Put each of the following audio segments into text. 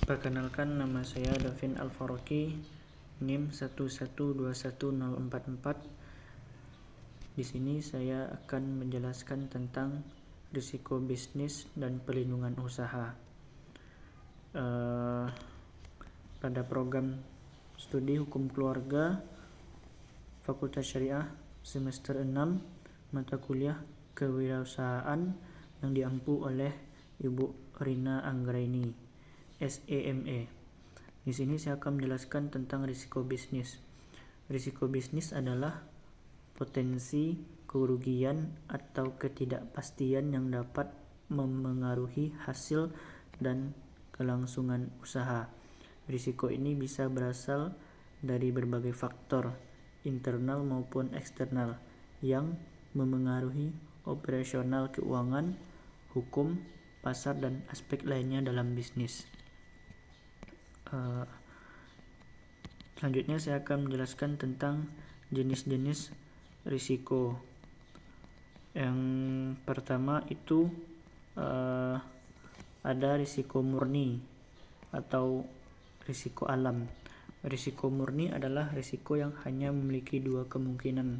Perkenalkan, nama saya Davin Al-Faroki, NIM 1121044. Di sini saya akan menjelaskan tentang risiko bisnis dan perlindungan usaha. Pada program studi Hukum Keluarga Fakultas Syariah semester 6, mata kuliah Kewirausahaan yang diampu oleh Ibu Rina Anggraini, SEME. Di sini saya akan menjelaskan tentang risiko bisnis. Risiko bisnis adalah potensi kerugian atau ketidakpastian yang dapat memengaruhi hasil dan kelangsungan usaha. Risiko ini bisa berasal dari berbagai faktor, internal maupun eksternal, yang memengaruhi operasional keuangan, hukum, pasar, dan aspek lainnya dalam bisnis. Selanjutnya saya akan menjelaskan tentang jenis-jenis risiko. Yang pertama itu ada risiko murni atau risiko alam. Risiko murni adalah risiko yang hanya memiliki dua kemungkinan,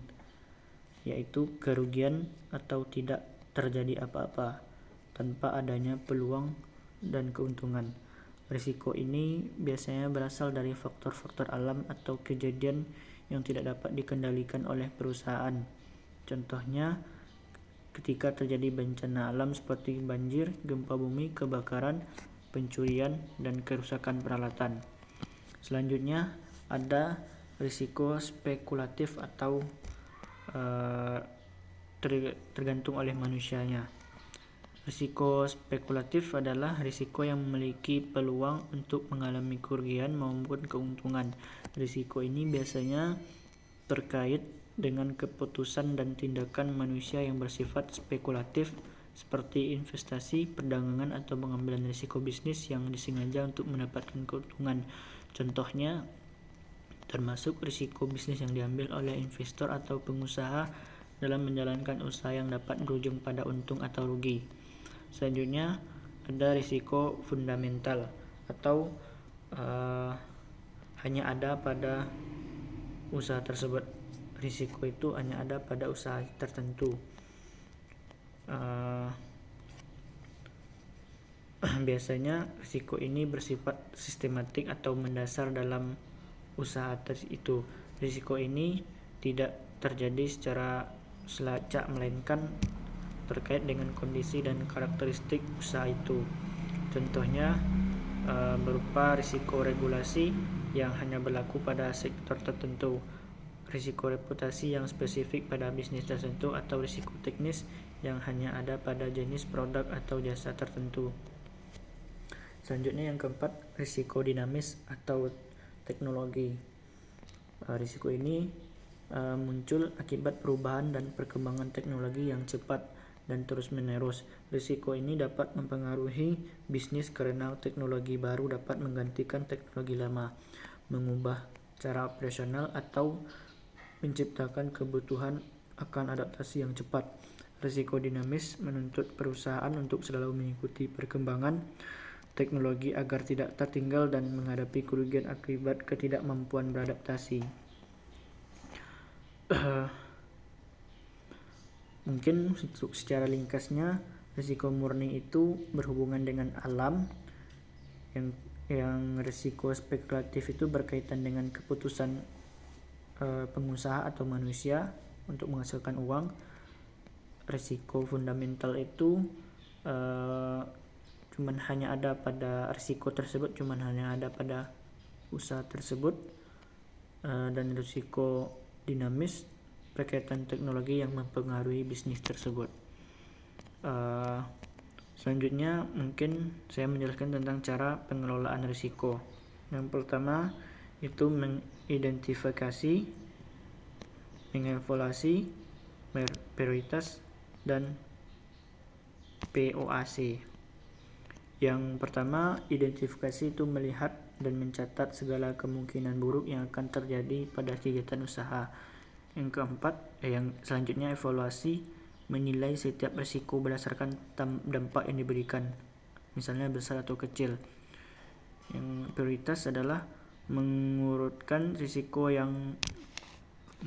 yaitu kerugian atau tidak terjadi apa-apa tanpa adanya peluang dan keuntungan. Risiko ini biasanya berasal dari faktor-faktor alam atau kejadian yang tidak dapat dikendalikan oleh perusahaan. Contohnya, ketika terjadi bencana alam seperti banjir, gempa bumi, kebakaran, pencurian, dan kerusakan peralatan. Selanjutnya ada risiko spekulatif atau tergantung oleh manusianya. Risiko spekulatif adalah risiko yang memiliki peluang untuk mengalami kerugian maupun keuntungan. Risiko ini biasanya terkait dengan keputusan dan tindakan manusia yang bersifat spekulatif, seperti investasi, perdagangan, atau pengambilan risiko bisnis yang disengaja untuk mendapatkan keuntungan. Contohnya termasuk risiko bisnis yang diambil oleh investor atau pengusaha dalam menjalankan usaha yang dapat berujung pada untung atau rugi. Selanjutnya ada risiko fundamental atau hanya ada pada usaha tersebut. Risiko itu hanya ada pada usaha tertentu. Biasanya risiko ini bersifat sistematik atau mendasar dalam usaha itu. Risiko ini tidak terjadi secara selacak, melainkan terkait dengan kondisi dan karakteristik usaha itu. Contohnya berupa risiko regulasi yang hanya berlaku pada sektor tertentu, risiko reputasi yang spesifik pada bisnis tertentu, atau risiko teknis yang hanya ada pada jenis produk atau jasa tertentu. Selanjutnya yang keempat, risiko dinamis atau teknologi. Risiko ini muncul akibat perubahan dan perkembangan teknologi yang cepat dan terus-menerus. Risiko ini dapat mempengaruhi bisnis karena teknologi baru dapat menggantikan teknologi lama, mengubah cara operasional, atau menciptakan kebutuhan akan adaptasi yang cepat. Risiko dinamis menuntut perusahaan untuk selalu mengikuti perkembangan teknologi agar tidak tertinggal dan menghadapi kerugian akibat ketidakmampuan beradaptasi. Mungkin untuk secara ringkasnya, risiko murni itu berhubungan dengan alam, yang risiko spekulatif itu berkaitan dengan keputusan pengusaha atau manusia untuk menghasilkan uang. Risiko fundamental itu hanya ada pada risiko tersebut, hanya ada pada usaha tersebut. Dan risiko dinamis berkaitan teknologi yang mempengaruhi bisnis tersebut. Selanjutnya mungkin saya menjelaskan tentang cara pengelolaan risiko. Yang pertama itu mengidentifikasi, mengevaluasi, prioritas, dan POAC. Yang pertama, identifikasi itu melihat dan mencatat segala kemungkinan buruk yang akan terjadi pada kegiatan usaha. Yang keempat, yang selanjutnya evaluasi, menilai setiap risiko berdasarkan dampak yang diberikan, misalnya besar atau kecil. Yang prioritas adalah mengurutkan risiko yang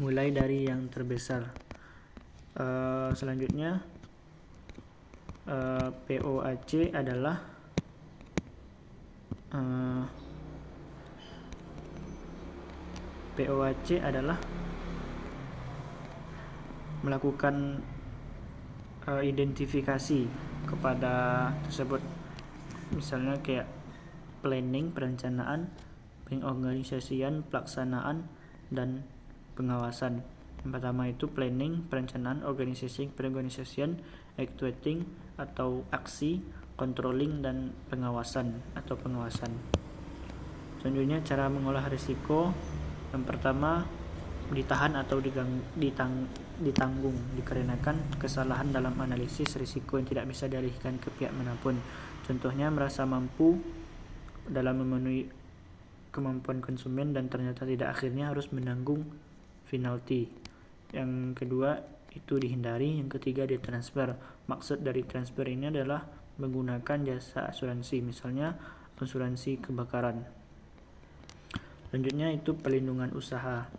mulai dari yang terbesar. Selanjutnya POAC adalah melakukan identifikasi kepada tersebut, misalnya kayak planning, perencanaan, pengorganisasian, pelaksanaan, dan pengawasan. Yang pertama itu planning, perencanaan, pengorganisasian, actuating atau aksi, controlling, dan pengawasan. Selanjutnya cara mengolah risiko. Yang pertama, ditahan atau ditanggung dikarenakan kesalahan dalam analisis risiko yang tidak bisa dialihkan ke pihak manapun. Contohnya merasa mampu dalam memenuhi kemampuan konsumen dan ternyata tidak, akhirnya harus menanggung penalti. Yang kedua itu dihindari. Yang ketiga ditransfer. Maksud dari transfer ini adalah menggunakan jasa asuransi, misalnya asuransi kebakaran. Selanjutnya itu pelindungan usaha.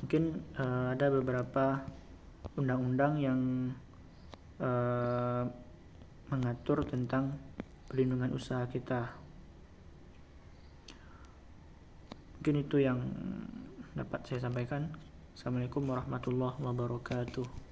Mungkin ada beberapa undang-undang yang mengatur tentang pelindungan usaha kita. Mungkin itu yang dapat saya sampaikan. Assalamualaikum warahmatullahi wabarakatuh.